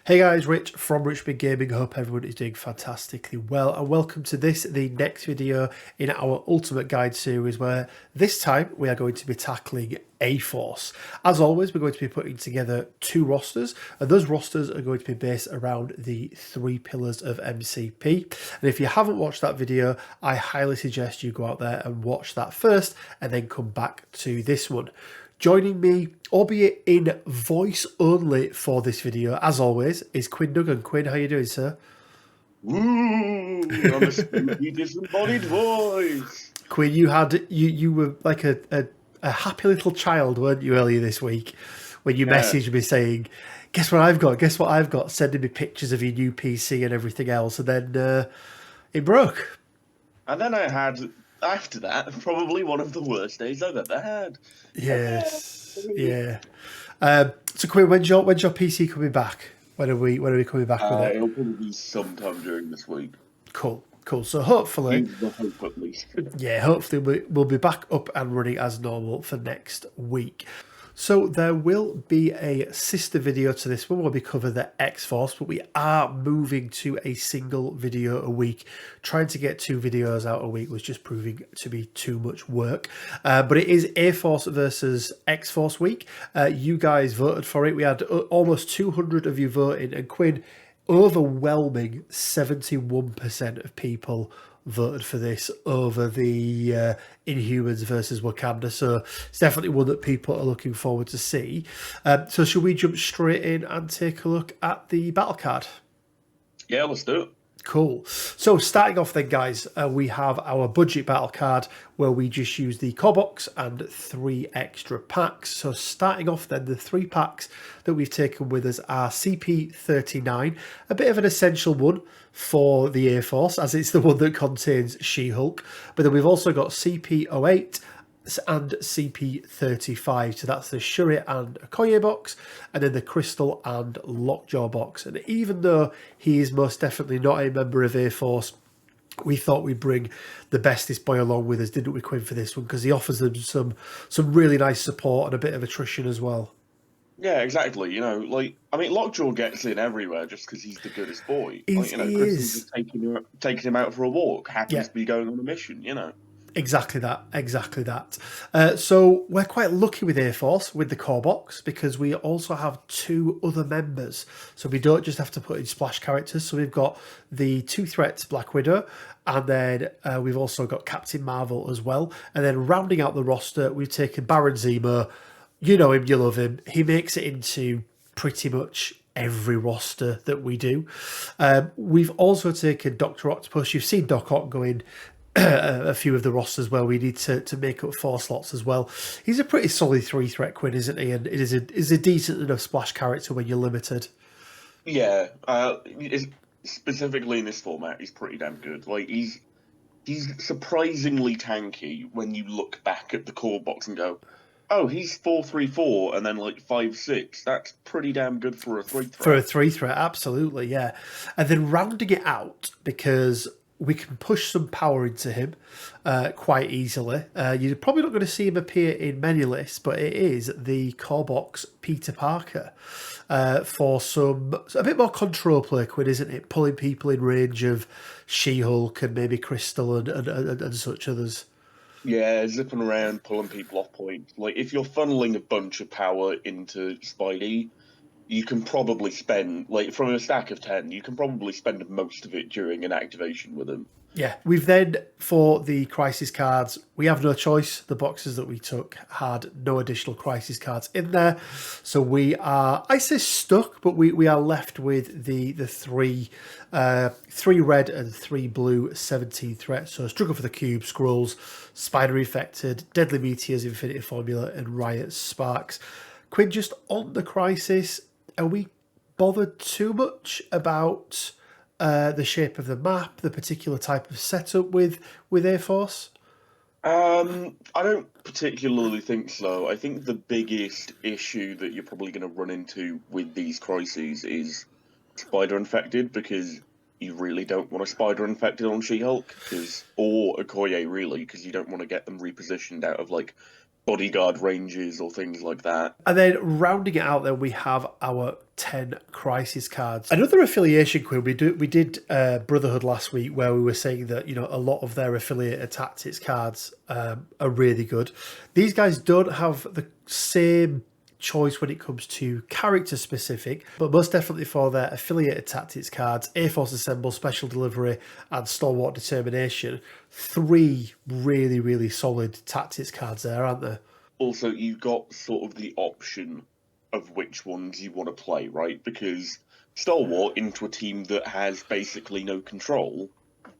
Hey guys, Rich from Rich Big Gaming. Hope everyone is doing fantastically well, and welcome to the next video in our Ultimate Guide series, where this time we are going to be tackling A-Force. As always, we're going to be putting together two rosters, and those rosters are going to be based around the three pillars of MCP. And if you haven't watched that video, I highly suggest you go out there and watch that first, and then come back to this one. Joining me, albeit in voice only for this video, as always, is Quinn Duggan. Quinn, how you doing, sir? Woo! I'm a spooky disembodied voice. Quinn, you were like a happy little child, weren't you, earlier this week, when you messaged me saying, "Guess what I've got? Guess what I've got?" Sending me pictures of your new PC and everything else, and then it broke. And then I had, after that, probably one of the worst days I've ever had. Yes, yeah. So Quinn, when's your PC coming back? When are we coming back with it? It'll probably be sometime during this week. Cool. So hopefully, Use the hope at least. yeah, hopefully we'll be back up and running as normal for next week. So there will be a sister video to this one where we cover the X-Force, but we are moving to a single video a week. Trying to get two videos out a week was just proving to be too much work. But it is A-Force versus X-Force week. You guys voted for it. We had almost 200 of you voting, and Quinn, overwhelming 71% of people voted for this over the Inhumans versus Wakanda, so it's definitely one that people are looking forward to see. So should we jump straight in and take a look at the battle card? Yeah, let's do it. Cool. So starting off then, guys, we have our budget battle card where we just use the core box and 3 extra packs. So starting off then, the 3 packs that we've taken with us are CP39, a bit of an essential one for the A-Force, as it's the one that contains She-Hulk. But then we've also got CP08 and CP35, so that's the Shuri and Okoye box, and then the Crystal and Lockjaw box. And even though he is most definitely not a member of A-Force, we thought we'd bring the bestest boy along with us, didn't we, Quinn, for this one, because he offers them some really nice support and a bit of attrition as well. Yeah, exactly. You know, like, I mean, Lockjaw gets in everywhere just because he's the goodest boy. Like, you know, He Crystal's is. just taking him out for a walk, happy Yeah. to be going on a mission, you know. Exactly that. So we're quite lucky with A-Force, with the core box, because we also have 2 other members. So we don't just have to put in splash characters. So we've got the 2 threats, Black Widow, and then we've also got Captain Marvel as well. And then rounding out the roster, we've taken Baron Zemo. You know him, you love him. He makes it into pretty much every roster that we do. We've also taken Dr. Octopus. You've seen Doc Ock go in a few of the rosters where we need to make up 4 slots as well. He's a pretty solid 3 threat, Quinn, isn't he? And it is a decent enough splash character when you're limited. Yeah, specifically in this format, he's pretty damn good. Like, he's surprisingly tanky when you look back at the core box and go, oh, he's 4-3-4 and then like 5-6. That's pretty damn good for a 3 threat. For a 3 threat, absolutely, yeah. And then rounding it out, because we can push some power into him quite easily. You're probably not going to see him appear in many lists, but it is the core box Peter Parker for a bit more control play, Quinn, isn't it? Pulling people in range of She-Hulk and maybe Crystal and such others. Yeah, zipping around, pulling people off point. Like, if you're funneling a bunch of power into Spidey, you can probably spend, like, from a stack of 10, you can probably spend most of it during an activation with him. Yeah, we've then, for the crisis cards, we have no choice. The boxes that we took had no additional crisis cards in there. So we are, I say stuck, but we are left with the 3 red and 3 blue 17 threats. So Struggle for the Cube, Skrulls, Spider Infected, Deadly Meteors, Infinity Formula, and Riot Sparks. Quinn, just on the crisis, are we bothered too much about the shape of the map, the particular type of setup with A-Force? I don't particularly think so. I think the biggest issue that you're probably going to run into with these crises is Spider Infected, because you really don't want a Spider Infected on She-Hulk, or Okoye, really, because you don't want to get them repositioned out of, like, bodyguard ranges or things like that. And then rounding it out, then we have our 10 crisis cards. Another affiliation, Quinn. We did Brotherhood last week, where we were saying that a lot of their affiliated tactics cards are really good. These guys don't have the same choice when it comes to character specific, but most definitely for their affiliated tactics cards, A-Force Assemble, Special Delivery, and Stalwart Determination. 3 really, really solid tactics cards there, aren't there? Also, you've got sort of the option of which ones you want to play, right? Because Stalwart into a team that has basically no control,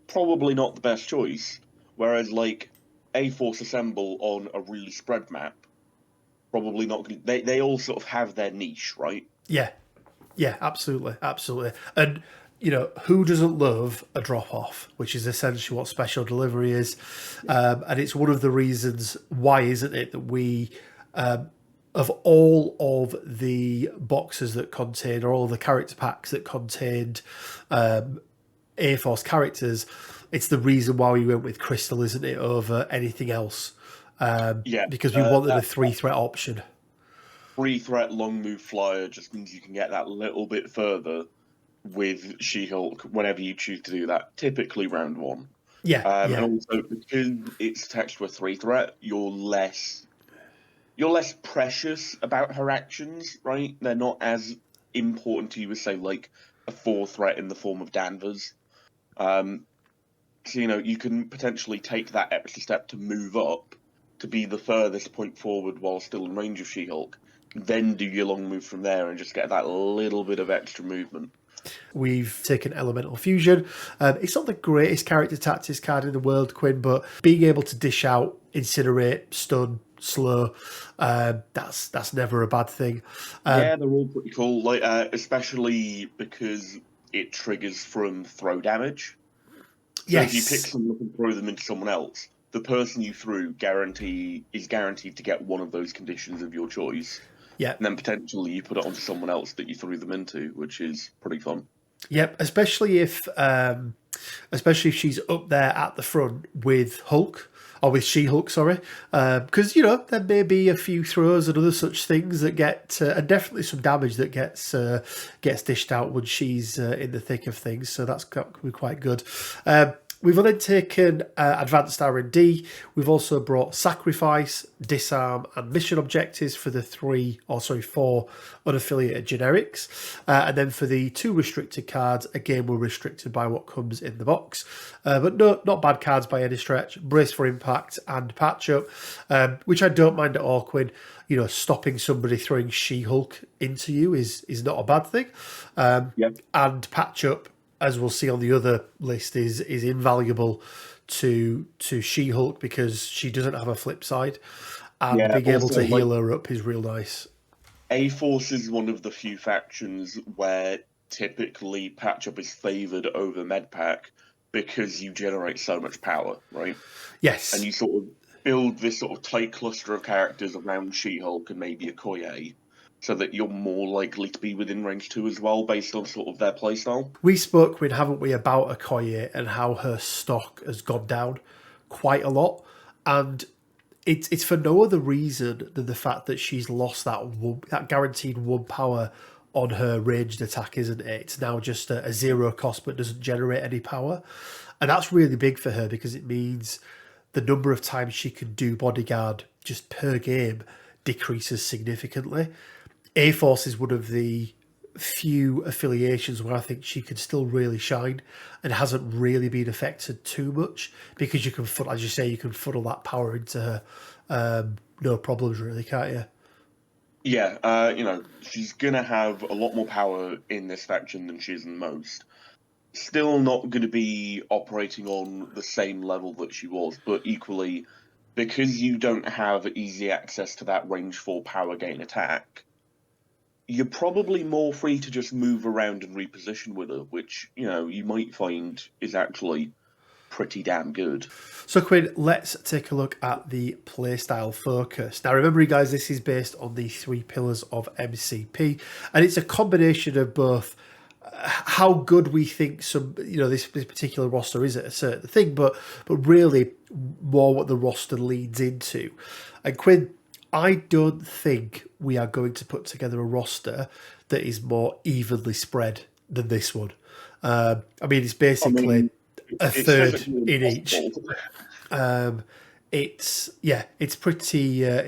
probably not the best choice. Whereas, like, A-Force Assemble on a really spread map, probably not. They all sort of have their niche, right? Yeah, absolutely. And who doesn't love a drop off, which is essentially what Special Delivery is, and it's one of the reasons why, isn't it, that we of all of the boxes that contain, or all of the character packs that contained A-Force characters, it's the reason why we went with Crystal, isn't it, over anything else. Because we wanted a 3-threat option. 3-threat long move flyer just means you can get that little bit further with She-Hulk whenever you choose to do that, typically round 1. And also, because it's attached to a 3-threat, you're less precious about her actions, right? They're not as important to you as, say, like a 4-threat in the form of Danvers. So, you can potentially take that extra step to move up to be the furthest point forward while still in range of She-Hulk, then do your long move from there and just get that little bit of extra movement. We've taken Elemental Fusion. It's not the greatest character tactics card in the world, Quinn, but being able to dish out, incinerate, stun, slow, that's never a bad thing. Yeah, they're all pretty cool, like especially because it triggers from throw damage. So if you pick someone up and throw them into someone else, the person you threw is guaranteed to get one of those conditions of your choice. Yeah. And then potentially you put it onto someone else that you threw them into, which is pretty fun. Yep, especially if she's up there at the front with Hulk, or with She-Hulk, sorry. Because, there may be a few throws and other such things that get, and definitely some damage that gets dished out when she's in the thick of things. So that's got to be quite good. We've then taken Advanced R&D. We've also brought Sacrifice, Disarm, and Mission Objectives for the 4 unaffiliated generics. And then for the 2 restricted cards, again, we're restricted by what comes in the box. But no, not bad cards by any stretch. Brace for Impact and Patch Up, which I don't mind at all, Quinn. Stopping somebody throwing She-Hulk into you is not a bad thing. And Patch Up, as we'll see on the other list, is invaluable to She-Hulk because she doesn't have a flip side, and being able to heal her up is real nice. A-Force is one of the few factions where typically Patch-Up is favoured over Medpack because you generate so much power, right? Yes. And you sort of build this sort of tight cluster of characters around She-Hulk and maybe a Okoye, so that you're more likely to be within range 2 as well, based on sort of their playstyle. We spoke with, haven't we, about Okoye and how her stock has gone down quite a lot. And it's for no other reason than the fact that she's lost that guaranteed 1 power on her ranged attack, isn't it? It's now just a 0 cost but doesn't generate any power. And that's really big for her because it means the number of times she can do bodyguard just per game decreases significantly. A-Force is one of the few affiliations where I think she could still really shine and hasn't really been affected too much because you can, as you say, you can funnel that power into her, no problems really, can't you? Yeah, she's going to have a lot more power in this faction than she is in most. Still not going to be operating on the same level that she was, but equally, because you don't have easy access to that range 4 power gain attack, you're probably more free to just move around and reposition with her, which, you might find is actually pretty damn good. So, Quinn, let's take a look at the playstyle focus. Now, remember, guys, this is based on the 3 pillars of MCP, and it's a combination of both how good we think this particular roster is at a certain thing, but really more what the roster leads into. And Quinn, I don't think we are going to put together a roster that is more evenly spread than this one. I mean, it's I basically mean, a it's third physically in each. impossible. It's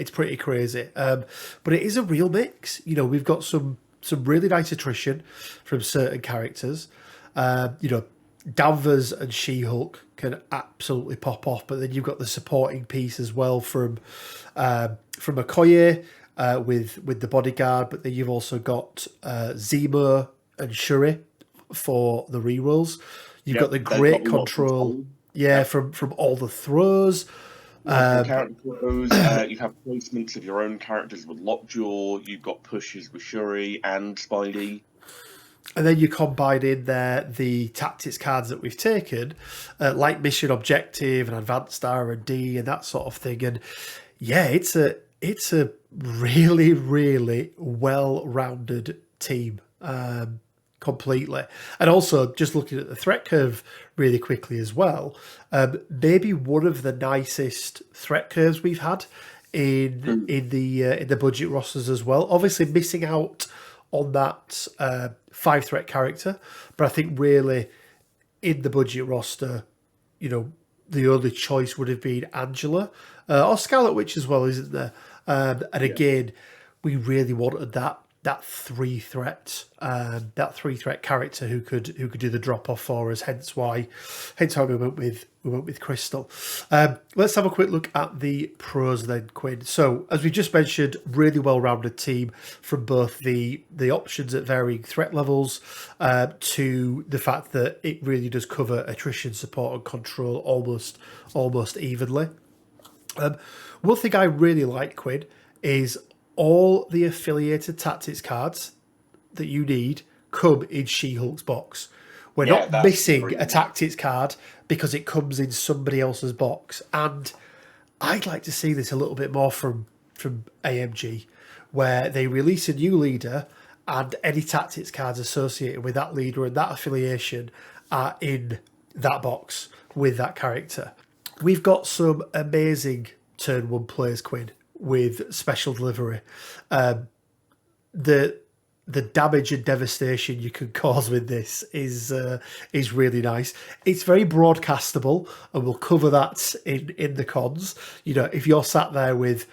pretty crazy. But it is a real mix. You know, we've got some really nice attrition from certain characters. You know, Danvers and She-Hulk can absolutely pop off, but then you've got the supporting piece as well from Okoye with the bodyguard, but then you've also got Zemo and Shuri for the rerolls. You've got the They've got great a lot of control, control. from all the throws. From character throws, you have placements of your own characters with Lockjaw. You've got pushes with Shuri and Spidey. And then you combine in there the tactics cards that we've taken, like Mission Objective and Advanced R&D and that sort of thing. And yeah, it's a really, really well-rounded team, completely. And also, just looking at the threat curve really quickly as well, maybe one of the nicest threat curves we've had in the budget rosters as well. Obviously, missing out on that 5-threat character, but I think really in the budget roster, you know, the only choice would have been Angela or Scarlet Witch as well, isn't there? And again, we really wanted that 3-threat character who could do the drop off for us. Hence why we went with Crystal. Let's have a quick look at the pros then, Quinn. So as we just mentioned, really well-rounded team from both the options at varying threat levels to the fact that it really does cover attrition, support, and control almost evenly. One thing I really like, Quinn, is all the affiliated tactics cards that you need come in She-Hulk's box. We're not missing a tactics card because it comes in somebody else's box. And I'd like to see this a little bit more from AMG, where they release a new leader and any tactics cards associated with that leader and that affiliation are in that box with that character. We've got some amazing turn 1 plays, Quinn, with special delivery. The damage and devastation you can cause with this is really nice. It's very broadcastable, and we'll cover that in the cons. You know, if you're sat there with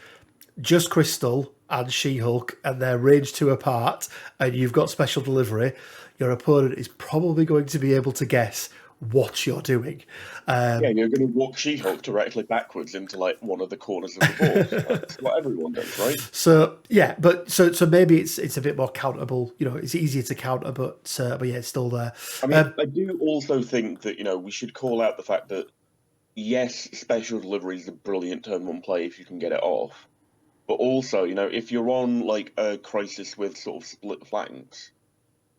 just Crystal and She-Hulk and they're range 2 apart and you've got special delivery, your opponent is probably going to be able to guess what you're doing. You're going to walk She-Hulk directly backwards into like one of the corners of the board. That's what everyone does, right? So yeah, but so maybe it's a bit more countable. You know, it's easier to counter, but yeah, it's still there. I mean, I do also think that, you know, we should call out the fact that yes, special delivery is a brilliant turn 1 play if you can get it off, but also, you know, if you're on like a crisis with sort of split flanks,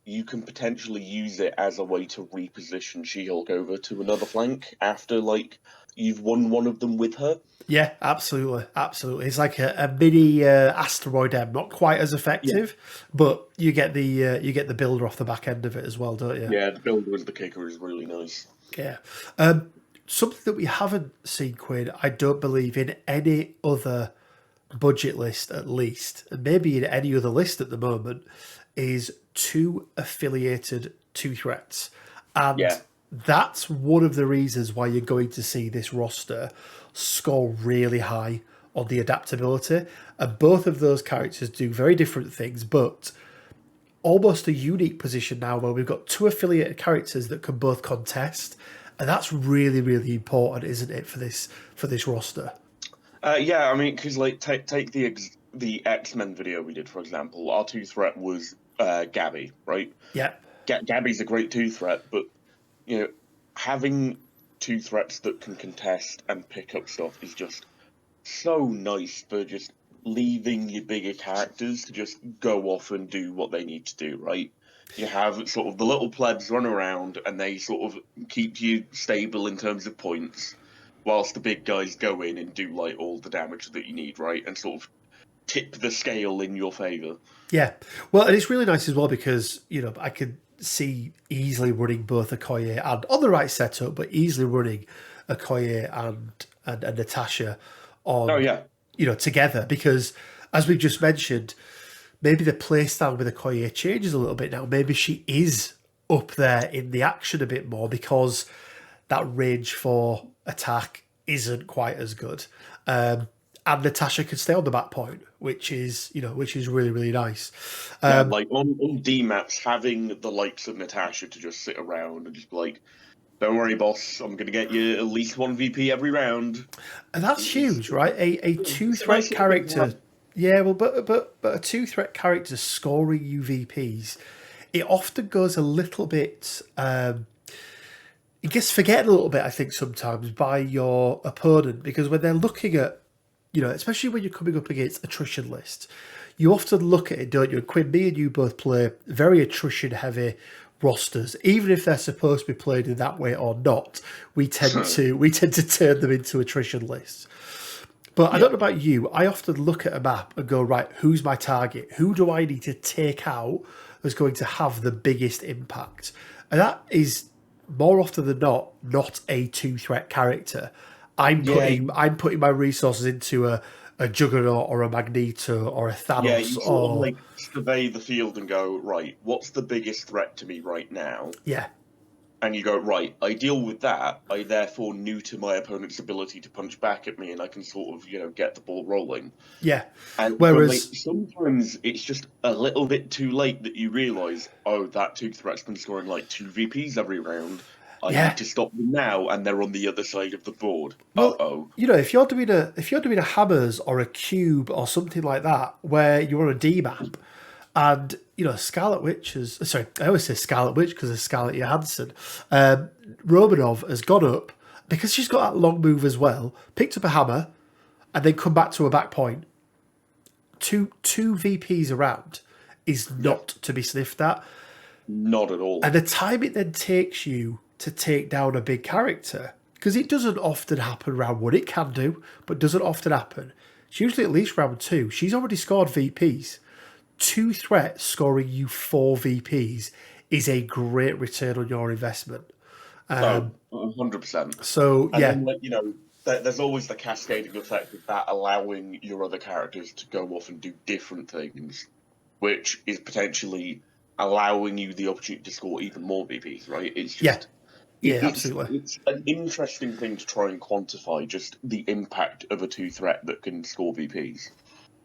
you can potentially use it as a way to reposition She-Hulk over to another flank after, like, you've won one of them with her. Yeah, absolutely. It's like a mini asteroid M, not quite as effective, but you get the builder off the back end of it as well, don't you? Yeah, the builder as the kicker is really nice. Yeah. Something that we haven't seen, Quinn, I don't believe in any other budget list, at least, and maybe in any other list at the moment, is 2 affiliated 2-threats. And that's one of the reasons why you're going to see this roster score really high on the adaptability. And both of those characters do very different things, but almost a unique position now where we've got 2 affiliated characters that can both contest. And that's really, really important, isn't it, for this roster? Yeah, I mean, because like take the X-Men video we did, for example. Our 2-threat was Gabby, right? Yeah. Gabby's a great 2-threat, but, you know, having 2-threats that can contest and pick up stuff is just so nice for just leaving your bigger characters to just go off and do what they need to do, right? You have sort of the little plebs run around and they sort of keep you stable in terms of points, whilst the big guys go in and do like all the damage that you need, right? And sort of tip the scale in your favour. Yeah. Well, and it's really nice as well because, you know, I could see easily running both Okoye and, on the right setup, but easily running Okoye and Natasha on together, because as we just mentioned, maybe the playstyle with Okoye changes a little bit now. Maybe she is up there in the action a bit more because that range for attack isn't quite as good. And Natasha can stay on the back point, which is really, really nice. Like on D maps, having the likes of Natasha to just sit around and just be like, don't worry, boss, I'm going to get you at least one VP every round. And that's huge, right? A two-threat character. Yeah, well, but a two-threat character scoring you VPs, it often goes a little bit... it gets forgotten a little bit, I think, sometimes by your opponent, because when they're looking at, especially when you're coming up against attrition lists, you often look at it, don't you? And Quinn, me and you both play very attrition-heavy rosters, even if they're supposed to be played in that way or not. We tend to turn them into attrition lists. But I don't know about you. I often look at a map and go, right, who's my target? Who do I need to take out that's going to have the biggest impact? And that is more often than not a two-threat character. I'm putting my resources into a Juggernaut or a Magneto or a Thanos. Yeah, you sort of like survey the field and go, right, what's the biggest threat to me right now? Yeah. And you go, right, I deal with that. I therefore neuter my opponent's ability to punch back at me, and I can sort of, get the ball rolling. Yeah. And whereas sometimes it's just a little bit too late that you realise, oh, that two threat's been scoring like 2 VPs every round. I need to stop them now, and they're on the other side of the board. Well, if you're doing a hammers or a cube or something like that, where you're on a D map, and Scarlet Witch I always say Scarlet Witch because of Scarlett Johansson. Romanov has gone up because she's got that long move as well. Picked up a hammer, and then come back to a back point. Two VPs around is not to be sniffed at. Not at all. And the time it then takes you to take down a big character, because it doesn't often happen round 1. It can do, but doesn't often happen. It's usually at least round 2. She's already scored VPs. 2 threats scoring you 4 VPs is a great return on your investment. 100%. So, and yeah. Then, there's always the cascading effect of that allowing your other characters to go off and do different things, which is potentially allowing you the opportunity to score even more VPs, right? It's just... absolutely. It's an interesting thing to try and quantify, just the impact of a 2-threat that can score VPs.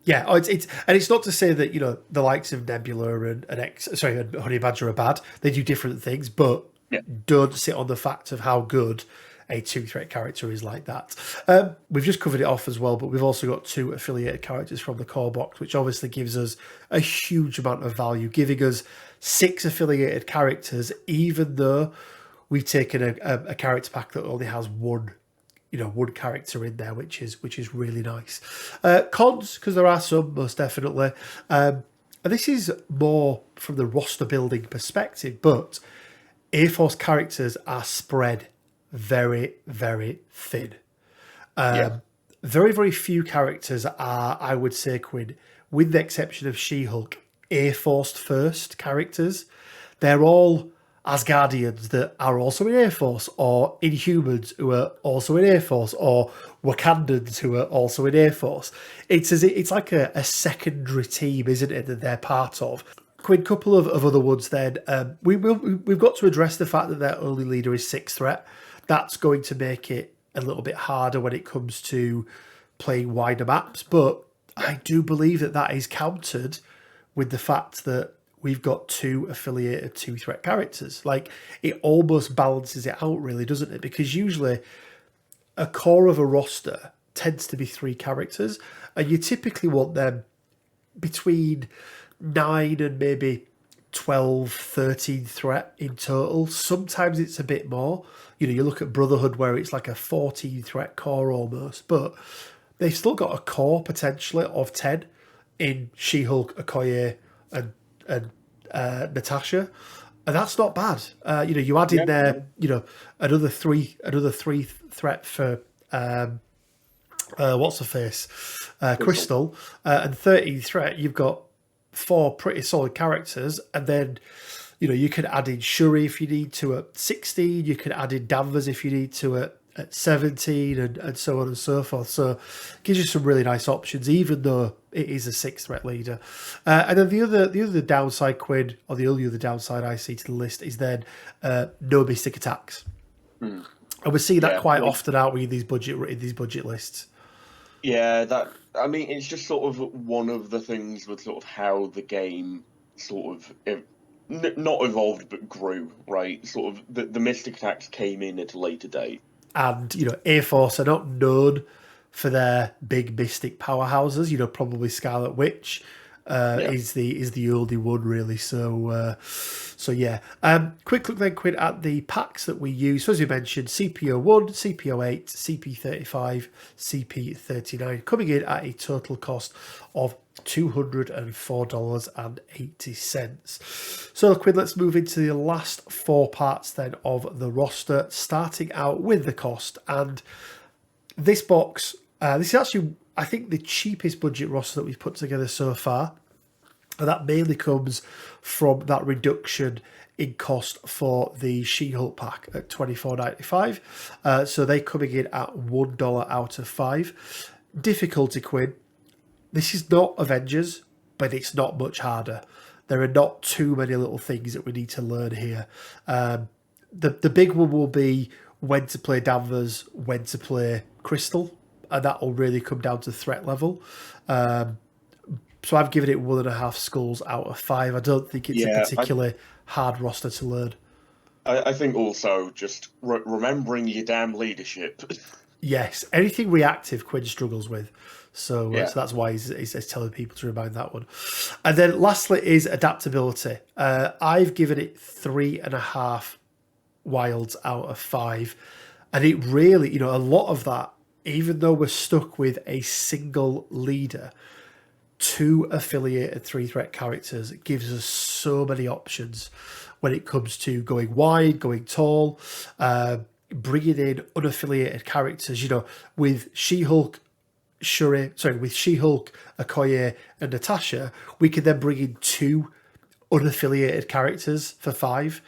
Yeah, it's not to say that the likes of Nebula and Honey Badger are bad. They do different things, but don't sit on the fact of how good a 2-threat character is like that. We've just covered it off as well, but we've also got 2 affiliated characters from the core box, which obviously gives us a huge amount of value, giving us 6 affiliated characters, even though we've taken a character pack that only has one character in there, which is really nice. Cons, because there are some, most definitely. And this is more from the roster building perspective, but A-Force characters are spread very, very thin. Very, very few characters are, I would say, Quinn, with the exception of She-Hulk, A-Force first characters. They're all Asgardians that are also in Air Force, or Inhumans who are also in Air Force, or Wakandans who are also in Air Force. It's like a secondary team, isn't it, that they're part of. Quinn, couple of other ones then. We've got to address the fact that their only leader is 6 threat. That's going to make it a little bit harder when it comes to playing wider maps, but I do believe that is countered with the fact that we've got 2 affiliated 2-threat characters. Like, it almost balances it out, really, doesn't it? Because usually a core of a roster tends to be 3 characters, and you typically want them between 9 and maybe 12, 13 threat in total. Sometimes it's a bit more. You look at Brotherhood where it's like a 14 threat core almost, but they've still got a core potentially of 10 in She-Hulk, Okoye, and Natasha, and that's not bad. You add in there, another three threat for what's her face, Crystal, and 13 threat. You've got 4 pretty solid characters, and then you can add in Shuri if you need to at 16. You can add in Danvers if you need to at at 17 and so on and so forth. So it gives you some really nice options, even though it is a 6-threat leader. And then the other downside, Quinn, or the only other downside I see to the list is then no mystic attacks. And we see that quite often, aren't we, in these budget lists? Yeah, I mean, it's just sort of one of the things with sort of how the game sort of not evolved but grew, right? Sort of the mystic attacks came in at a later date. And, A-Force are not known for their big mystic powerhouses. Probably Scarlet Witch is the only one, really. So yeah. Quick look then, Quinn, at the packs that we use. So as you mentioned, CPO1, CPO8, CP35, CP39, coming in at a total cost of $204.80. So, Quinn, let's move into the last 4 parts then of the roster, starting out with the cost. And this box, this is actually, I think, the cheapest budget roster that we've put together so far. And that mainly comes from that reduction in cost for the She-Hulk pack at $24.95. So they're coming in at $1 out of 5. Difficulty, Quinn. This is not Avengers, but it's not much harder. There are not too many little things that we need to learn here. The big one will be when to play Danvers, when to play Crystal, and that will really come down to threat level. So I've given it 1.5 skulls out of 5. I don't think it's a particularly hard roster to learn. I think also just remembering your damn leadership. Yes, anything reactive Quinn struggles with. So that's why he's telling people to remind that one. And then lastly is adaptability. I've given it 3.5 wilds out of 5. And it really, a lot of that, even though we're stuck with a single leader, 2 affiliated 3-threat characters gives us so many options when it comes to going wide, going tall, bringing in unaffiliated characters. With She-Hulk, Okoye, and Natasha, we can then bring in 2 unaffiliated characters for 5,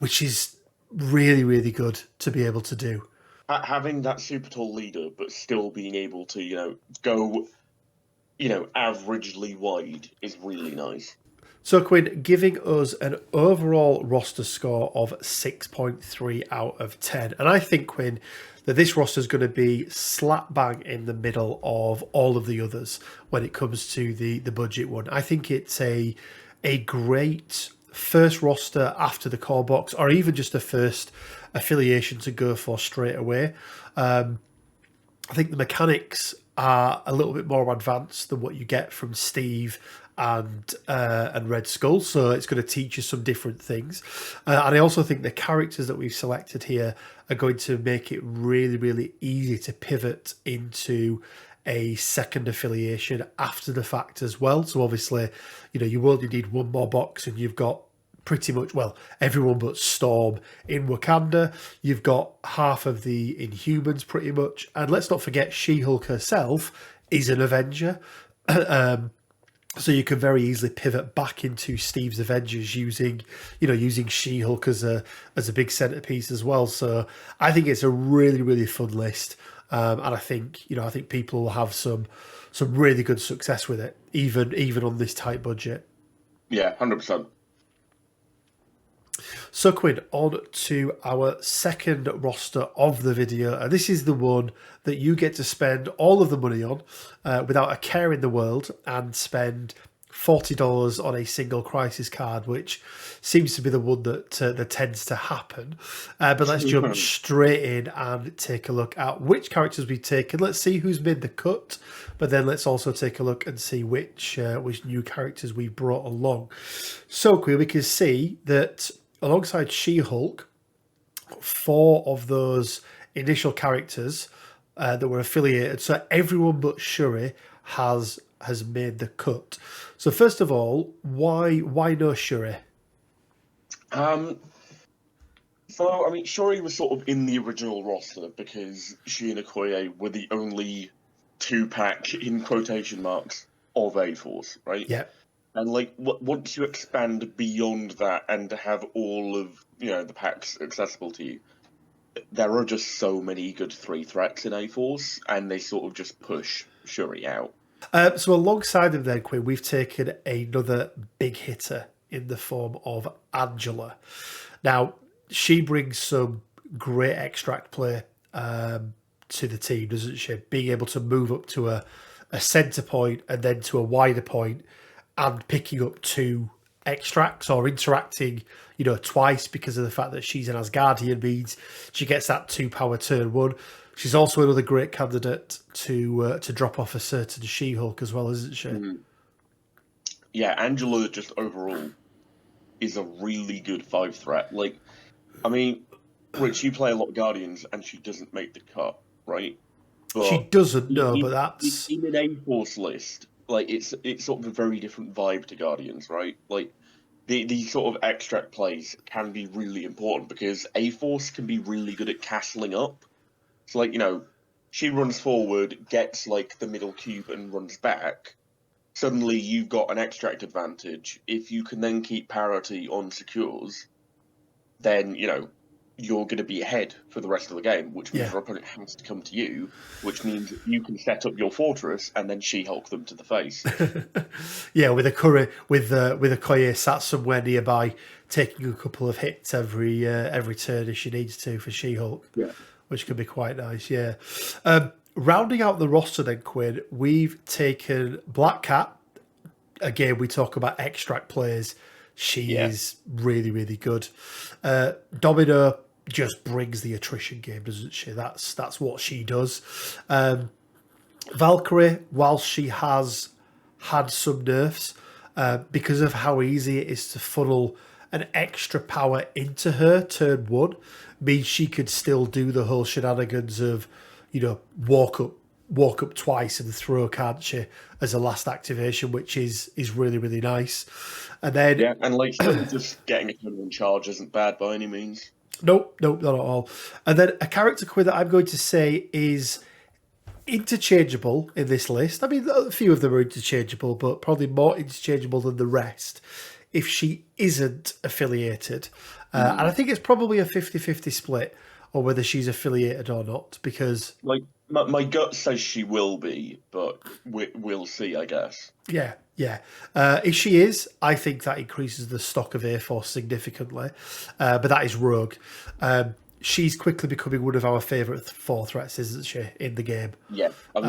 which is really, really good to be able to do. Having that super tall leader, but still being able to, go, averagely wide is really nice. So, Quinn, giving us an overall roster score of 6.3 out of 10. And I think, Quinn, that this roster is going to be slap bang in the middle of all of the others when it comes to the budget one. I think it's a great first roster after the core box, or even just a first affiliation to go for straight away. I think the mechanics are a little bit more advanced than what you get from Steve and Red Skull, so it's going to teach you some different things. And I also think the characters that we've selected here are going to make it really, really easy to pivot into a second affiliation after the fact as well. So obviously, you only need one more box and you've got pretty much, everyone but Storm in Wakanda. You've got half of the Inhumans pretty much. And let's not forget, She-Hulk herself is an Avenger. So you can very easily pivot back into Steve's Avengers using She-Hulk as a big centerpiece as well. So I think it's a really, really fun list. And I think people will have some really good success with it, even on this tight budget. Yeah, 100%. So, Quinn, on to our second roster of the video. And this is the one that you get to spend all of the money on without a care in the world and spend $40 on a single crisis card, which seems to be the one that tends to happen. But let's jump straight in and take a look at which characters we've taken. Let's see who's made the cut, but then let's also take a look and see which new characters we've brought along. So, Quinn, we can see that alongside She-Hulk, 4 of those initial characters that were affiliated, so everyone but Shuri has made the cut. So first of all, why no Shuri? So I mean, Shuri was sort of in the original roster because she and Okoye were the only 2-pack in quotation marks of A-Force, right? Yeah. And once you expand beyond that and have all of the packs accessible to you, there are just so many good 3 threats in A-Force, and they sort of just push Shuri out. So alongside of then, Quinn, we've taken another big hitter in the form of Angela. Now, she brings some great extract play to the team, doesn't she? Being able to move up to a centre point and then to a wider point and picking up 2 extracts or interacting, twice because of the fact that she's an Asgardian means she gets that 2 power turn 1. She's also another great candidate to drop off a certain She-Hulk as well, isn't she? Yeah, Angela just overall is a really good 5 threat. Like, I mean, Rich, you play a lot of Guardians, and she doesn't make the cut, right? She But doesn't know, but that's... in an A-Force list, like it's sort of a very different vibe to Guardians, right? Like these sort of extract plays can be really important because A-Force can be really good at castling up. So like, she runs forward, gets like the middle cube and runs back. Suddenly you've got an extract advantage. If you can then keep parity on secures, then, you're going to be ahead for the rest of the game, which means your opponent has to come to you, which means you can set up your fortress and then She-Hulk them to the face. Yeah, with a Koye sat somewhere nearby, taking a couple of hits every turn if she needs to for She-Hulk, which can be quite nice. Yeah. Rounding out the roster, then Quinn, we've taken Black Cat. Again, we talk about extract players. She is really, really good. Domino just brings the attrition game, doesn't she? That's what she does. Valkyrie, while she has had some nerfs, because of how easy it is to funnel an extra power into her turn 1, means she could still do the whole shenanigans of, walk up twice and throw, can't she, as a last activation, which is really, really nice. And then and like just getting a turn 1 charge isn't bad by any means. Nope, not at all. And then a character Quinn that I'm going to say is interchangeable in this list. I mean, a few of them are interchangeable, but probably more interchangeable than the rest if she isn't affiliated. And I think it's probably a 50-50 split on whether she's affiliated or not, because... Like, my gut says she will be, but we'll see, I guess. Yeah. If she is, I think that increases the stock of A-Force significantly. But that is Rogue. She's quickly becoming one of our favourite 4 threats, isn't she, in the game? Yeah. I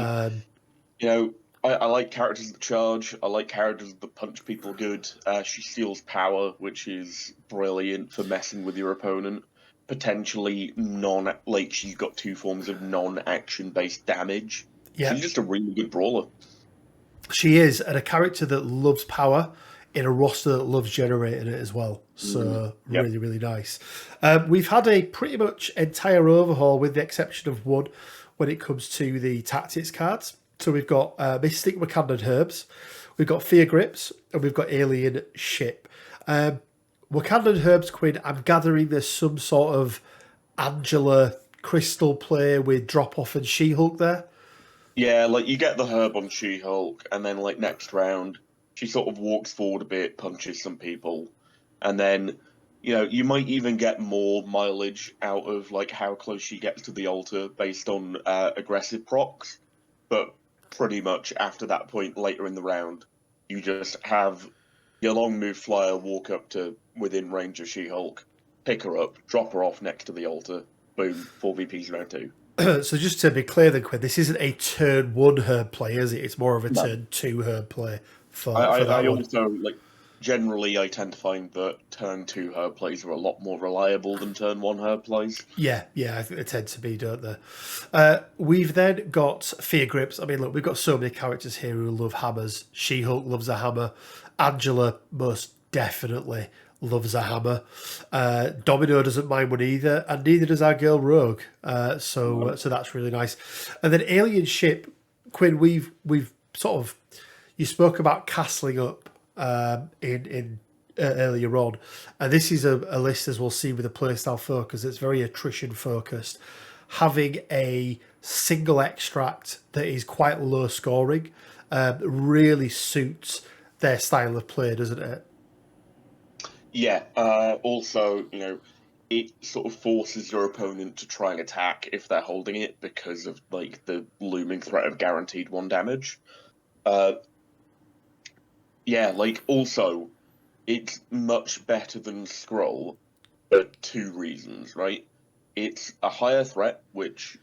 mean, I like characters that charge. I like characters that punch people good. She steals power, which is brilliant for messing with your opponent. Potentially she's got 2 forms of non-action based damage. Yeah. She's just a really good brawler. She is, and a character that loves power in a roster that loves generating it as well. So really, really nice. We've had a pretty much entire overhaul with the exception of one when it comes to the tactics cards. So we've got Mystic Wakandan Herbs, we've got Fear Grips, and we've got Alien Ship. Wakandan Herbs, Quinn, I'm gathering there's some sort of Angela crystal play with drop-off and She-Hulk there. Yeah, like you get the herb on She-Hulk, and then like next round, she sort of walks forward a bit, punches some people, and then, you might even get more mileage out of like how close she gets to the altar based on aggressive procs. But pretty much after that point, later in the round, you just have your long move flyer walk up to within range of She-Hulk, pick her up, drop her off next to the altar, boom, 4 VPs round 2. So just to be clear then, Quinn, this isn't a turn 1 herb play, is it? It's more of a turn 2 herb play for that I one. also, generally I tend to find that turn 2 herb plays are a lot more reliable than turn 1 herb plays. Yeah, I think they tend to be, don't they? We've then got Fear Grips. I mean, look, we've got so many characters here who love hammers. She-Hulk loves a hammer. Angela most definitely loves a hammer. Domino doesn't mind one either, and neither does our girl Rogue. So that's really nice. And then Alien Ship, Quinn, we've sort of, you spoke about castling up in earlier on, and this is a list, as we'll see with the playstyle focus, it's very attrition focused. Having a single extract that is quite low scoring really suits their style of play, doesn't it? Yeah. Also, it sort of forces your opponent to try and attack if they're holding it because of like the looming threat of guaranteed 1 damage. Yeah, like also it's much better than Scroll for 2 reasons, right? It's a higher threat, which,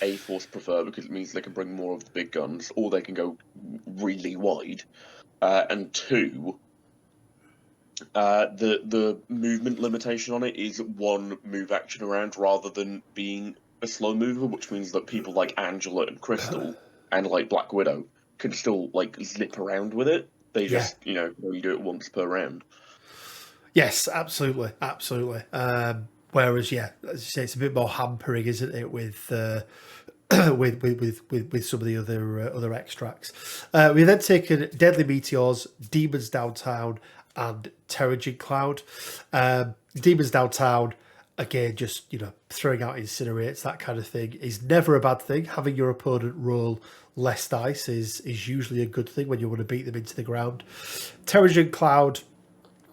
A-Force prefer because it means they can bring more of the big guns, or they can go really wide. And 2, the movement limitation on it is 1 move action around rather than being a slow mover, which means that people like Angela and Crystal and like Black Widow can still like zip around with it. They just, only do it once per round. Yes, absolutely, absolutely. Whereas, yeah, as you say, it's a bit more hampering, isn't it, with with some of the other extracts. We then taken Deadly Meteors, Demons Downtown, and Terrigen Cloud. Demons Downtown, again, just throwing out incinerates, that kind of thing, is never a bad thing. Having your opponent roll less dice is usually a good thing when you want to beat them into the ground. Terrigen Cloud,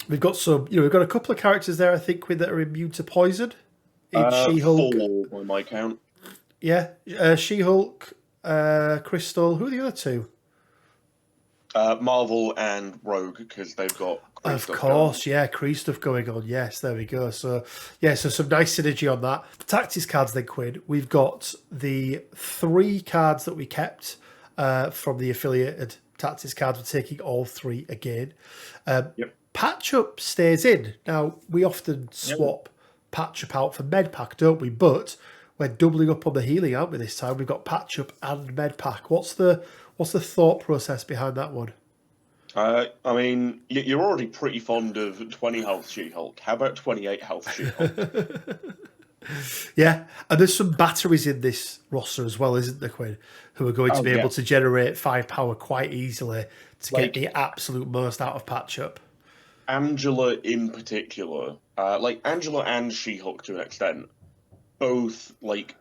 we've got some, we've got a couple of characters there, I think, that are immune to poison. In She-Hulk, 4 by my count. Yeah, She-Hulk, Crystal. Who are the other 2? Marvel and Rogue, because they've got Kree Of stuff course, going. yeah, Kree stuff going on. Yes, there we go. So, yeah, so some nice synergy on that. The tactics cards then, Quinn. We've got the 3 cards that we kept from the affiliated tactics cards. We're taking all 3 again. Yep. Patch Up stays in. Now, we often swap Patch Up out for Med Pack, don't we? But we're doubling up on the healing, aren't we, this time? We've got Patch Up and Med Pack. What's the thought process behind that one? I mean, you're already pretty fond of 20 health She-Hulk. How about 28 health She-Hulk? Yeah, and there's some batteries in this roster as well, isn't there, Quinn? Who are going to be able to generate 5 power quite easily to get the absolute most out of Patch Up. Angela in particular, Angela and She-Hulk to an extent, both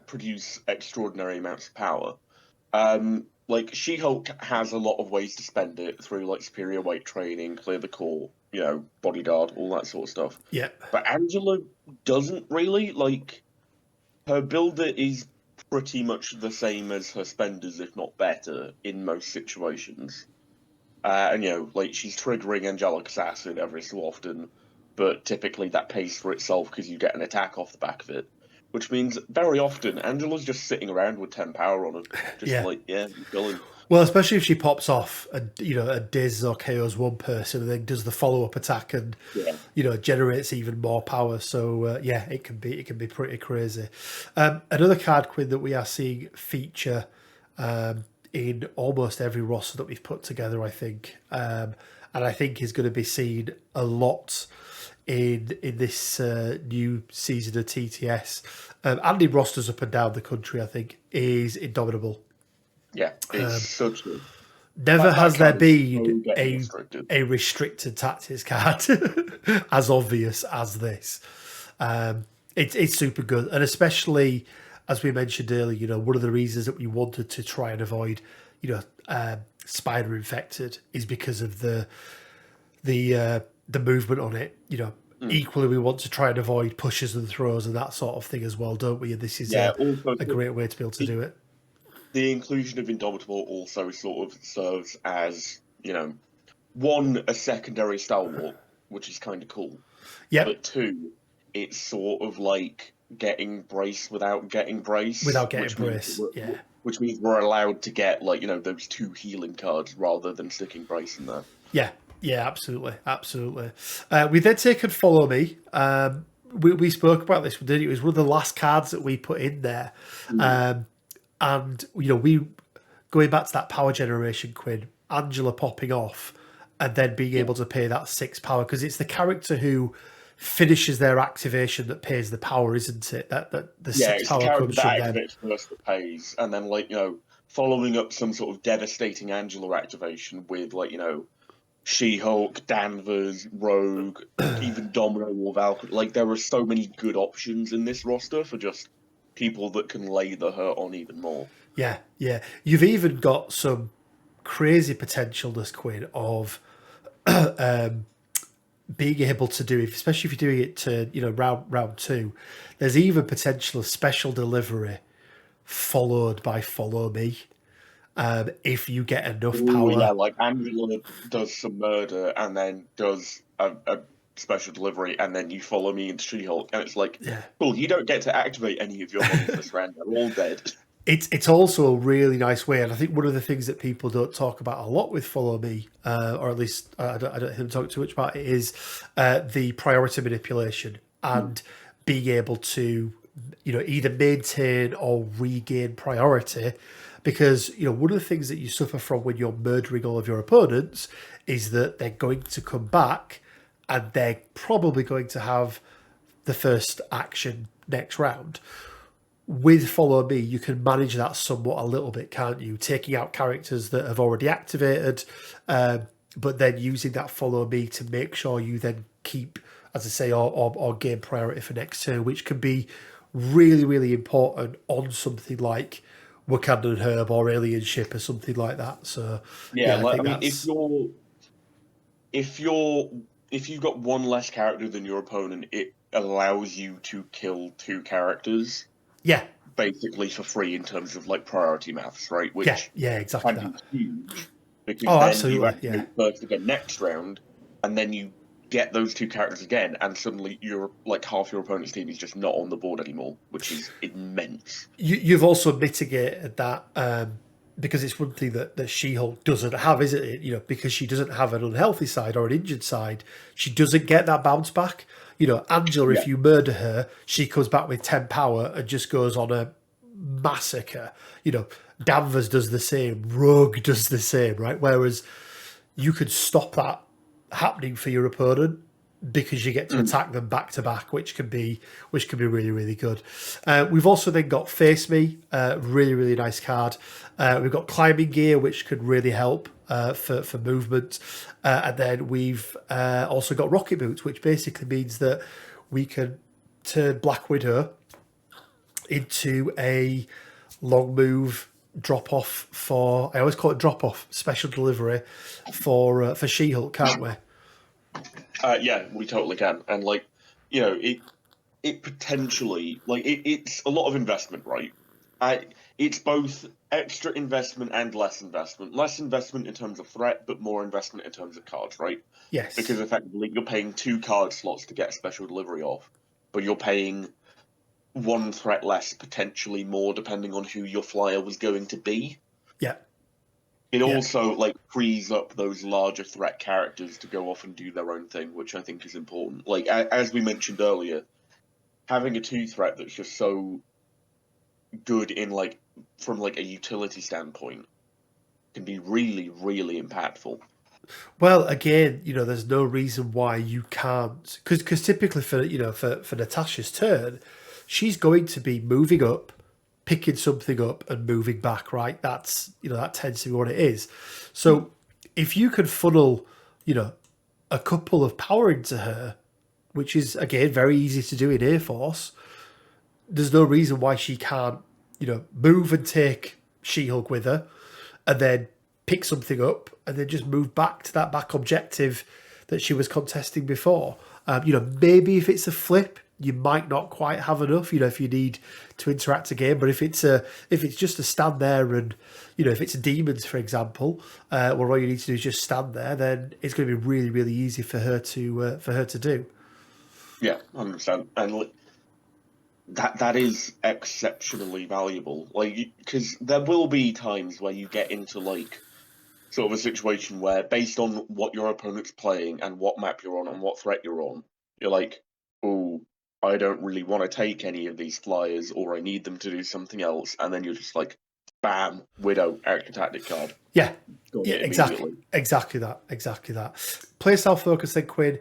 produce extraordinary amounts of power. She-Hulk has a lot of ways to spend it through superior weight training, clear the core, bodyguard, all that sort of stuff. Yeah. But Angela doesn't really. Her builder is pretty much the same as her spenders, if not better, in most situations. And she's triggering Angelic Assassin every so often, but typically that pays for itself because you get an attack off the back of it. Which means very often Angela's just sitting around with 10 power on her. Just going. Well, especially if she pops off and dizz or KOs one person and then does the follow-up attack and generates even more power. So it can be pretty crazy. Another card, Quinn, that we are seeing feature in almost every roster that we've put together, I think, and I think is going to be seen a lot in this new season of TTS and in rosters up and down the country, I think, is Indomitable. Yeah, it's such a... Never has there been a restricted tactics card as obvious as this. It's super good, and especially as we mentioned earlier, one of the reasons that we wanted to try and avoid, spider infected is because of the movement on it. Equally, we want to try and avoid pushes and throws and that sort of thing as well, don't we? And this is a great way to be able to do it. The inclusion of Indomitable also sort of serves as, one, a secondary stalwart, which is kind of cool. Yeah. But 2, it's sort of like getting brace without getting brace. Which means we're allowed to get, those 2 healing cards rather than sticking brace in there. Yeah, absolutely. We then taken Follow Me. We spoke about this, didn't we? It was one of the last cards that we put in there. And, we going back to that power generation, Quinn, Angela popping off and then being able to pay that 6 power, because it's the character who finishes their activation that pays the power, isn't it? That the 6 power comes from them. It's first that pays, and then following up some sort of devastating Angela activation with She-Hulk, Danvers, Rogue, even Domino or Valkyrie. There are so many good options in this roster for just people that can lay the hurt on even more. Yeah. You've even got some crazy potential, this Quinn, of being able to do, especially if you're doing it to, round two, there's even potential of special delivery followed by follow me. If you get enough Oh yeah, power. like Angela does some murder and then does a special delivery, and then you follow me into She-Hulk, and it's like, Yeah. cool, you don't get to activate any of your models this round; they're all dead. It's also a really nice way, and I think one of the things that people don't talk about a lot with Follow Me, or at least I don't hear them talk too much about it, is the priority manipulation and being able to, either maintain or regain priority. Because one of the things that you suffer from when you're murdering all of your opponents is that they're going to come back, and they're probably going to have the first action next round. With Follow Me, you can manage that somewhat a little bit, can't you? Taking out characters that have already activated, but then using that Follow Me to make sure you then keep, as I say, or gain priority for next turn, which can be really, really important on something like Wakandan Herb or Alien Ship or something like that. So Yeah, yeah, I like I think mean, that's if you've got one less character than your opponent, it allows you to kill two characters yeah, basically for free in terms of like priority maths, right? yeah, Which yeah, exactly can that. be huge because Oh, then you absolutely, yeah. activate first again next round, and then you get those two characters again, and suddenly you're like half your opponent's team is just not on the board anymore, which is immense. You've also mitigated that, because it's one thing that She-Hulk doesn't have, isn't it? Because she doesn't have an unhealthy side or an injured side, she doesn't get that bounce back. Angela, Yeah. if you murder her, she comes back with 10 power and just goes on a massacre. Danvers does the same, Rogue does the same, right? Whereas you could stop that happening for your opponent because you get to attack them back to back, which can be really, really good. We've also then got Face Me, really, really nice card. We've got Climbing Gear, which could really help for movement, and then we've also got Rocket Boots, which basically means that we can turn Black Widow into a long move drop off for, I always call it drop off, special delivery for She-Hulk, can't we? Yeah, we totally can, and like it potentially like it's a lot of investment, right? It's both extra investment and less investment. Less investment in terms of threat, but more investment in terms of cards, right? Because Yes. effectively you're paying two card slots to get a special delivery off, but you're paying one threat less, potentially more, depending on who your flyer was going to be. Yeah. It Yeah. also like frees up those larger threat characters to go off and do their own thing, which I think is important. Like as we mentioned earlier, having a two threat that's just so good in like from like a utility standpoint can be really, really impactful. Well, again, there's no reason why you can't, because typically for Natasha's turn, she's going to be moving up, picking something up, and moving back. Right? That tends to be what it is. So if you could funnel, a couple of power into her, which is again very easy to do in Air Force, there's no reason why she can't, move and take She-Hulk with her, and then pick something up, and then just move back to that back objective that she was contesting before. Maybe if it's a flip, you might not quite have enough. If you need to interact again, but if it's just to stand there and, if it's a demons, for example, where all you need to do is just stand there, then it's going to be really, really easy for her to do. Yeah, 100%. And like, that is exceptionally valuable. Like, because there will be times where you get into like sort of a situation where, based on what your opponent's playing and what map you're on and what threat you're like, oh, I don't really want to take any of these flyers, or I need them to do something else, and then you're just like, bam, Widow, extra tactic card. Yeah, Got yeah, it exactly, immediately. exactly that, exactly that. Playstyle focus then, Quinn.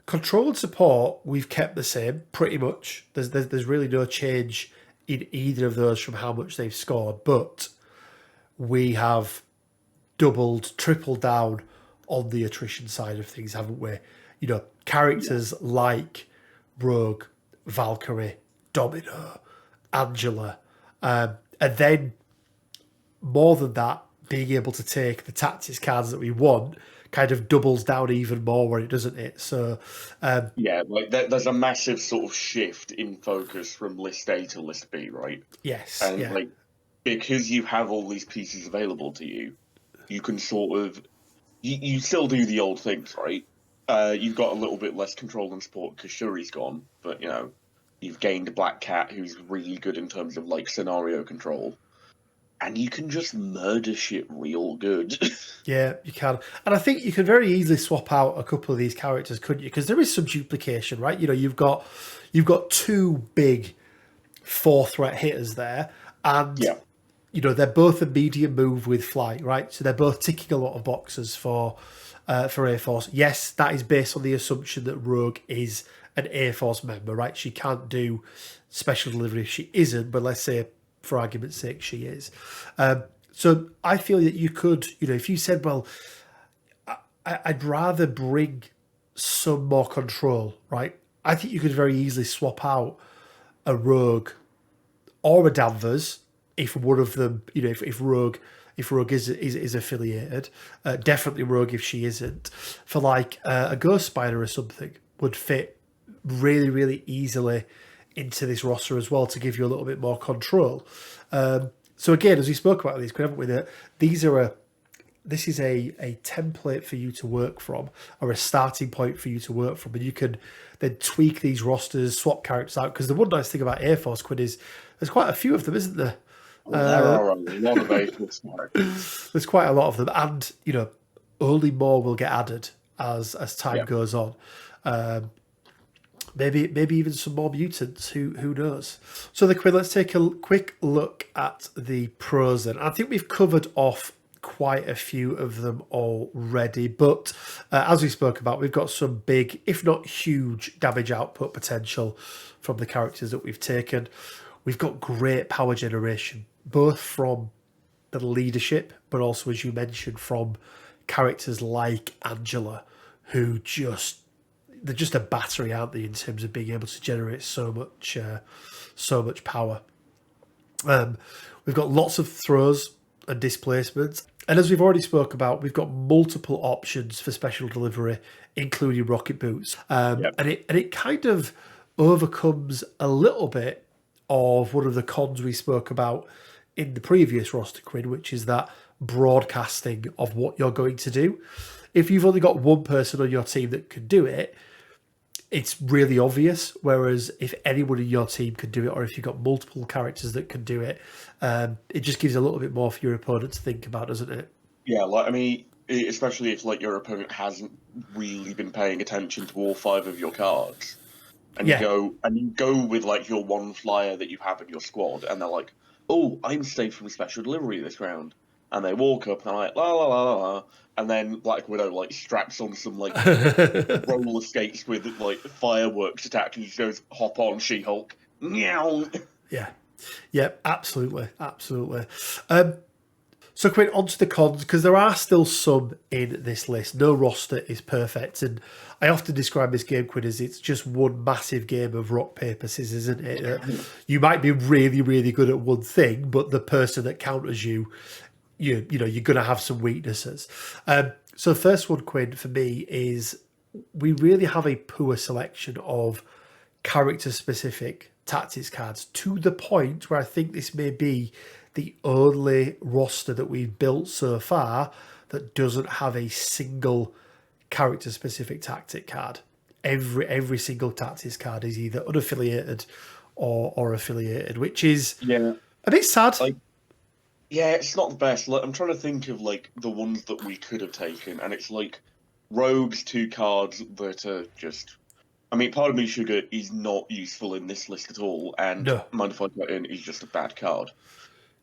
Control and support we've kept the same pretty much. There's really no change in either of those from how much they've scored, but we have doubled, tripled down on the attrition side of things, haven't we? Characters like Rogue, Valkyrie, Domino, Angela, and then more than that, being able to take the tactics cards that we want, kind of doubles down even more on it, doesn't it? So Yeah, like there's a massive sort of shift in focus from list A to list B, right? yes, And yeah, like because you have all these pieces available to you, you can sort of you still do the old things, right? You've got a little bit less control and support because Shuri's gone, but you've gained a Black Cat who's really good in terms of like scenario control, and you can just murder shit real good. yeah, you can. And I think you can very easily swap out a couple of these characters, couldn't you? Because there is some duplication, right? You've got two big 4-threat hitters there, and Yeah, they're both a medium move with flight, right? So they're both ticking a lot of boxes for Air Force. Yes, that is based on the assumption that Rogue is an Air Force member, right? She can't do special delivery if she isn't, but let's say for argument's sake she is. So I feel that you could, if you said, well, I'd rather bring some more control, right? I think you could very easily swap out a Rogue or a Danvers if one of them, if Rogue is affiliated, definitely Rogue if she isn't, for like a Ghost Spider or something would fit really, really easily into this roster as well to give you a little bit more control. So again, as we spoke about these, haven't we? That this is a template for you to work from, or a starting point for you to work from, and you can then tweak these rosters, swap characters out. Because the one nice thing about Air Force, Quinn, is there's quite a few of them, isn't there? there are a lot of ageless characters. There's quite a lot of them, and only more will get added as time goes on. Maybe even some more mutants. Who knows? So the Quinn, let's take a quick look at the pros. Then I think we've covered off quite a few of them already, but as we spoke about, we've got some big, if not huge, damage output potential from the characters that we've taken. We've got great power generation, both from the leadership, but also, as you mentioned, from characters like Angela, who they're just a battery, aren't they, in terms of being able to generate so much power. We've got lots of throws and displacements. And as we've already spoke about, we've got multiple options for special delivery, including rocket boots. And it kind of overcomes a little bit of one of the cons we spoke about in the previous roster, Quinn, which is that broadcasting of what you're going to do. If you've only got one person on your team that can do it, it's really obvious. Whereas if anyone in your team can do it, or if you've got multiple characters that can do it, it just gives a little bit more for your opponent to think about, doesn't it? Yeah, especially if like your opponent hasn't really been paying attention to all 5 of your cards, and you go with like your one flyer that you have in your squad, and they're like, "Oh, I'm safe from special delivery this round," and they walk up and they're like, "La la la la la," and then Black Widow like straps on some like roller skates with like fireworks attack, and he goes, "Hop on, She-Hulk." Meow. Yeah, absolutely. So, Quinn, on to the cons, because there are still some in this list. No roster is perfect, and I often describe this game, Quinn, as it's just one massive game of rock, paper, scissors, isn't it? You might be really, really good at one thing, but the person that counters you, you're going to have some weaknesses. So, first one, Quinn, for me is we really have a poor selection of character-specific tactics cards, to the point where I think this may be the only roster that we've built so far that doesn't have a single character-specific tactic card. Every single tactics card is either unaffiliated or affiliated, which is a bit sad. It's not the best. Like, I'm trying to think of like the ones that we could have taken, and it's like Rogue's 2 cards that are just. I mean, Pardon Me Sugar is not useful in this list at all, and Mind If I Cut In is just a bad card.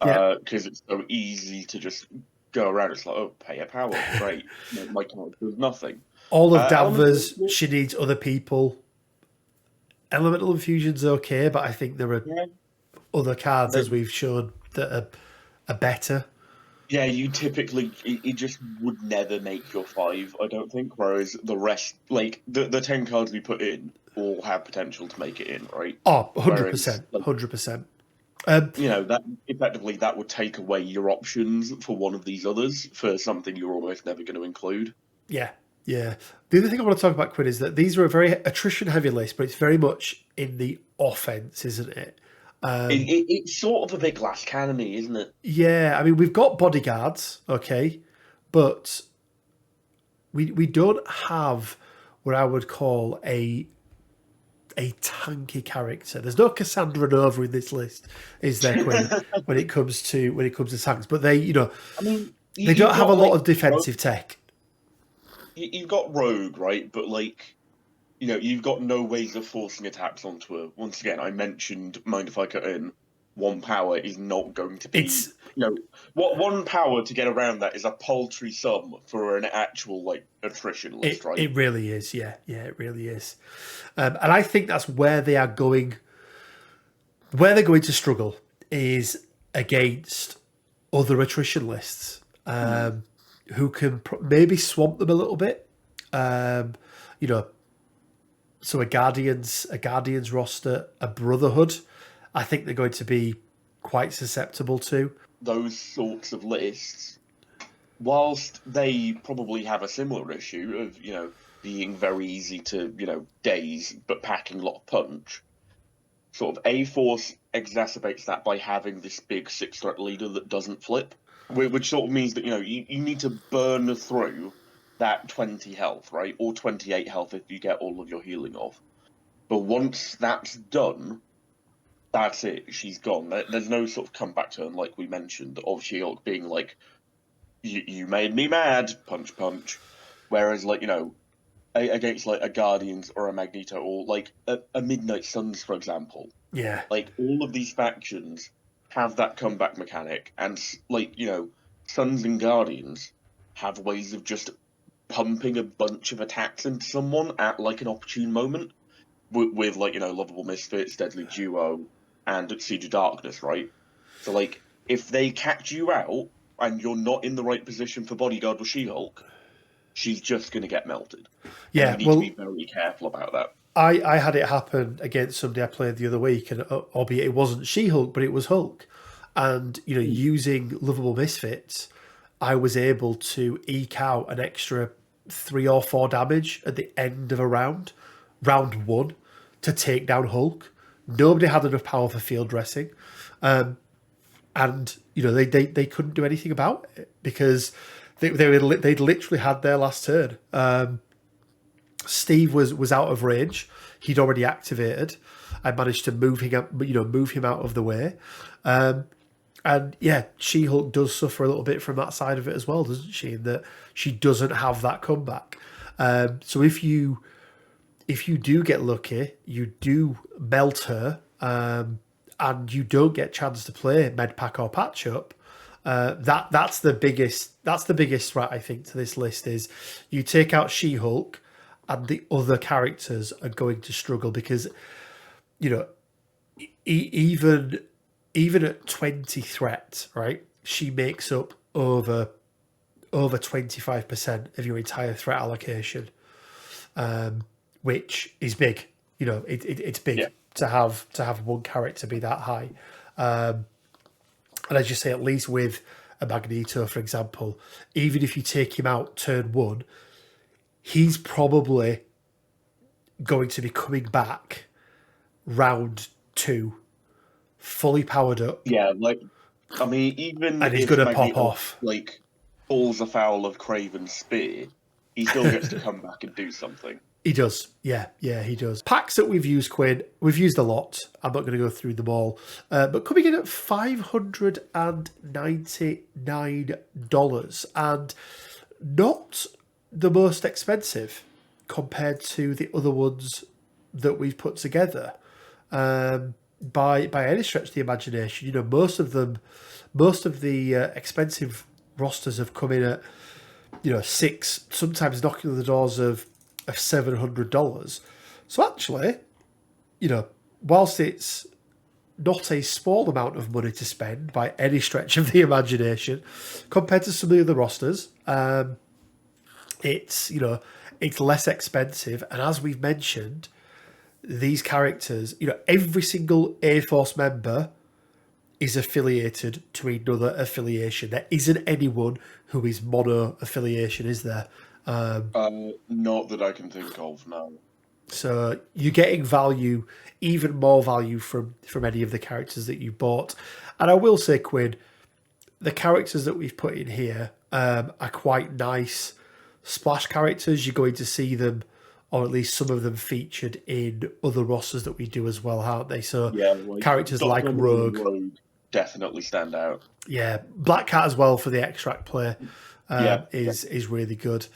Because it's so easy to just go around. It's like, oh, pay a power, great. My card does nothing. All of Danvers, she needs other people. Elemental Infusion's okay, but I think there are other cards, as we've shown, that are better. Yeah, you typically, it just would never make your 5, I don't think, whereas the rest, like, the 10 cards we put in all have potential to make it in, right? Oh, 100%, 100%. That effectively that would take away your options for one of these others for something you're almost never going to include. Yeah, yeah. The other thing I want to talk about, Quinn, is that these are a very attrition-heavy list, but it's very much in the offense, isn't it? It's sort of a big glass cannon-y, isn't it? Yeah, I mean, we've got bodyguards, okay, but we don't have what I would call a tanky character. There's no Cassandra Nova in this list, is there, Quinn? when it comes to tanks, but they, I mean, they don't have a lot of defensive tech. You've got Rogue, right? But like, you've got no ways of forcing attacks onto her. Once again, I mentioned, mind if I cut in, one power is not going to be, what one power to get around that is a paltry sum for an actual like attrition list, right? It really is, yeah, it really is. And I think that's where they are going. Where they're going to struggle is against other attrition lists, who can maybe swamp them a little bit. So a Guardians roster, a Brotherhood, I think they're going to be quite susceptible to. Those sorts of lists, whilst they probably have a similar issue of, being very easy to, daze, but packing a lot of punch, sort of A-Force exacerbates that by having this big 6-threat leader that doesn't flip, which sort of means that, you need to burn through that 20 health, right? Or 28 health if you get all of your healing off. But once that's done, that's it. She's gone. There's no sort of comeback turn, like we mentioned, of She-Hulk being like, you made me mad, punch, punch. Whereas, like, against, like, a Guardians or a Magneto or, like, a Midnight Suns, for example. Yeah. Like, all of these factions have that comeback mechanic. And, like, Suns and Guardians have ways of just pumping a bunch of attacks into someone at, like, an opportune moment. With like, Lovable Misfits, Deadly Duo, and Siege of Darkness, right? So, like, if they catch you out and you're not in the right position for Bodyguard with She-Hulk, she's just going to get melted. Yeah, and you need to be very careful about that. I had it happen against somebody I played the other week, and albeit it wasn't She-Hulk, but it was Hulk. And, using Lovable Misfits, I was able to eke out an extra 3 or 4 damage at the end of a round 1, to take down Hulk. Nobody had enough power for field dressing. And, they couldn't do anything about it because they'd literally had their last turn. Steve was out of range. He'd already activated. I managed to move him out of the way. And yeah, She-Hulk does suffer a little bit from that side of it as well, doesn't she? In that she doesn't have that comeback. So if you do get lucky, you do melt her, and you don't get a chance to play Medpack or Patch Up. That's the biggest threat, I think, to this list is you take out She-Hulk, and the other characters are going to struggle because, even at 20 threat, right, she makes up over 25% of your entire threat allocation. Which is big, it's big to have one character be that high, and as you say, at least with a Magneto, for example, even if you take him out turn 1, he's probably going to be coming back round 2, fully powered up. Yeah, like, I mean, even and he's going to pop off, like, falls afoul of Kraven's spear, he still gets to come back and do something. He does. Yeah, he does. Packs that we've used, Quinn, we've used a lot. I'm not going to go through them all. But coming in at $599 and not the most expensive compared to the other ones that we've put together. By any stretch of the imagination, most of the expensive rosters have come in at, 6, sometimes knocking on the doors of $700. So actually, whilst it's not a small amount of money to spend by any stretch of the imagination, compared to some of the other rosters, it's less expensive. And as we've mentioned, these characters, every single A-Force member is affiliated to another affiliation. There isn't anyone who is mono affiliation, is there? Not that I can think of, no. So you're getting value, even more value from any of the characters that you bought. And I will say, Quinn, the characters that we've put in here are quite nice splash characters. You're going to see them, or at least some of them, featured in other rosters that we do as well, aren't they? So Yeah, characters like Rogue definitely stand out. Yeah, Black Cat as well for the extract play is really good.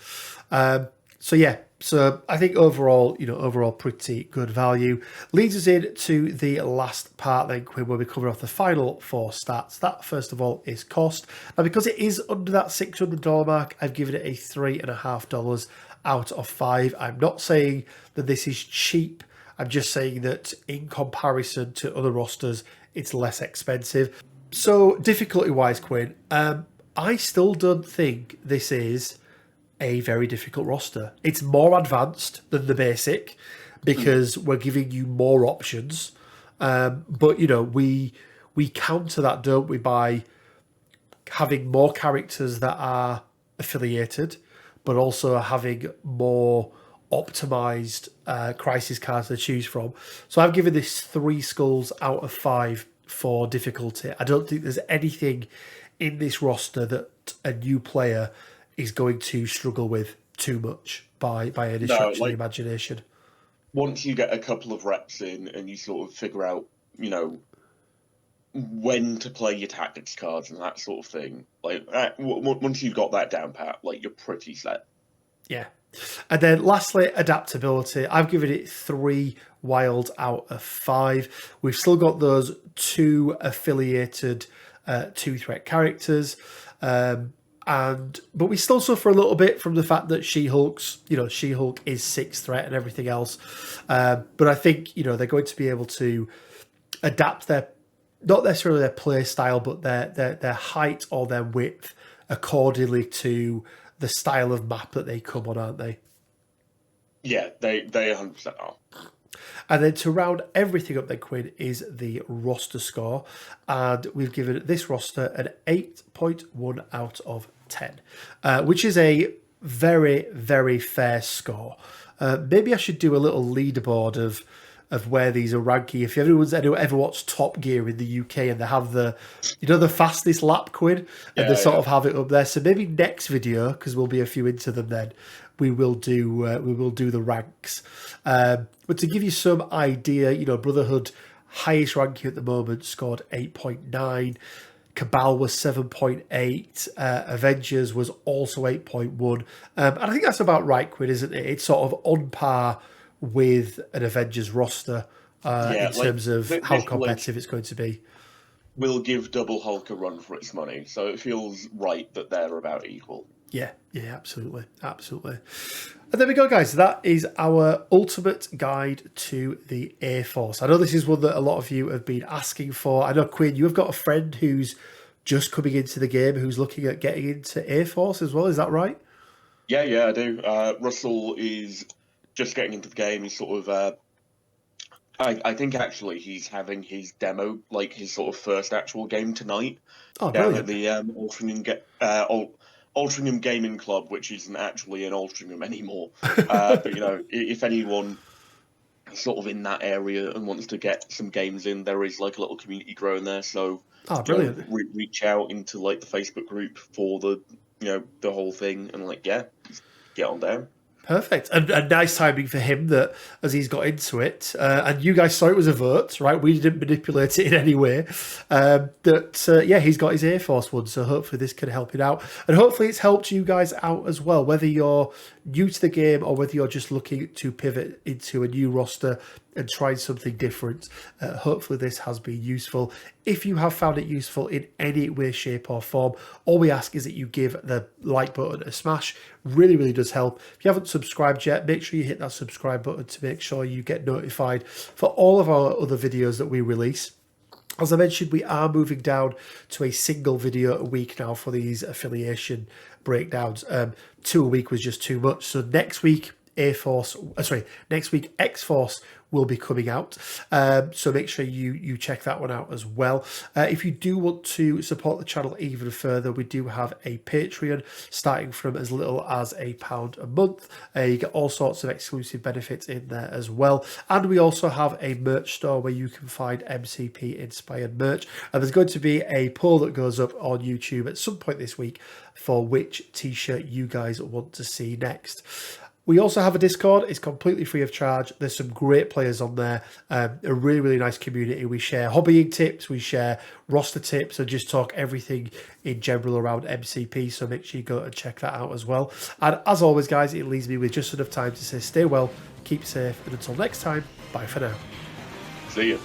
So I think overall pretty good value. Leads us in to the last part then, Quinn, where we cover off the final 4 stats. That first of all is cost. Now because it is under that $600 mark, I've given it a $3.50 out of 5. I'm not saying that this is cheap. I'm just saying that in comparison to other rosters, it's less expensive. So difficulty-wise, Quinn, I still don't think this is a very difficult roster. It's more advanced than the basic because we're giving you more options. But we counter that, don't we, by having more characters that are affiliated, but also having more optimized crisis cards to choose from. So I've given this 3 skulls out of 5 for difficulty. I don't think there's anything in this roster that a new player is going to struggle with too much by any stretch of the imagination. Once you get a couple of reps in and you sort of figure out, when to play your tactics cards and that sort of thing, once you've got that down pat, you're pretty set. Yeah. And then lastly, adaptability. I've given it 3 wild out of 5. We've still got those 2 affiliated 2-threat characters. But we still suffer a little bit from the fact that She-Hulk is 6th threat and everything else. But I think, they're going to be able to adapt not necessarily their play style, but their height or their width accordingly to the style of map that they come on, aren't they? Yeah, they 100% are. And then to round everything up then, Quinn, is the roster score. And we've given this roster an 8.1 out of 10, which is a very, very fair score. Maybe I should do a little leaderboard of where these are ranking. If anyone's ever watched Top Gear in the UK and they have the fastest lap, Quinn, and they sort of have it up there. So maybe next video, because we'll be a few into them then, we will do the ranks. But to give you some idea, Brotherhood, highest ranking at the moment, scored 8.9. Cabal was 7.8. Avengers was also 8.1. And I think that's about right, Quinn, isn't it? It's sort of on par with an Avengers roster in terms of how competitive it's going to be. We'll give Double Hulk a run for its money, so it feels right that they're about equal. Yeah, absolutely. And there we go, guys. That is our ultimate guide to the Air Force. I know this is one that a lot of you have been asking for. I know, Quinn, you have got a friend who's just coming into the game who's looking at getting into Air Force as well. Is that right? Yeah, I do. Russell is just getting into the game. He's sort of, I think actually he's having his demo, his sort of first actual game tonight. Oh, down brilliant. At the Altrincham Gaming Club, which isn't actually in Altrincham anymore. But if anyone sort of in that area and wants to get some games in, there is a little community growing there. So brilliant. Reach out into the Facebook group for the whole thing and get on down. Perfect. And nice timing for him that as he's got into it, and you guys saw it was a vote, right? We didn't manipulate it in any way. He's got his Air Force one, so hopefully this can help him out. And hopefully it's helped you guys out as well, whether you're new to the game or whether you're just looking to pivot into a new roster and try something different. Hopefully this has been useful. If you have found it useful in any way, shape or form, all we ask is that you give the like button a smash. Really, really does help. If you haven't subscribed yet, make sure you hit that subscribe button to make sure you get notified for all of our other videos that we release. As I mentioned, we are moving down to a single video a week now for these affiliation breakdowns. 2 a week was just too much. So next week next week X-Force will be coming out. So make sure you check that one out as well. If you do want to support the channel even further, we do have a Patreon starting from as little as £1 a month. You get all sorts of exclusive benefits in there as well. And we also have a merch store where you can find MCP inspired merch. And there's going to be a poll that goes up on YouTube at some point this week for which t-shirt you guys want to see next. We also have a Discord. It's completely free of charge. There's some great players on there. A really, really nice community. We share hobbying tips. We share roster tips and just talk everything in general around MCP. So make sure you go and check that out as well. And as always, guys, it leaves me with just enough time to say stay well, keep safe, and until next time, bye for now. See ya.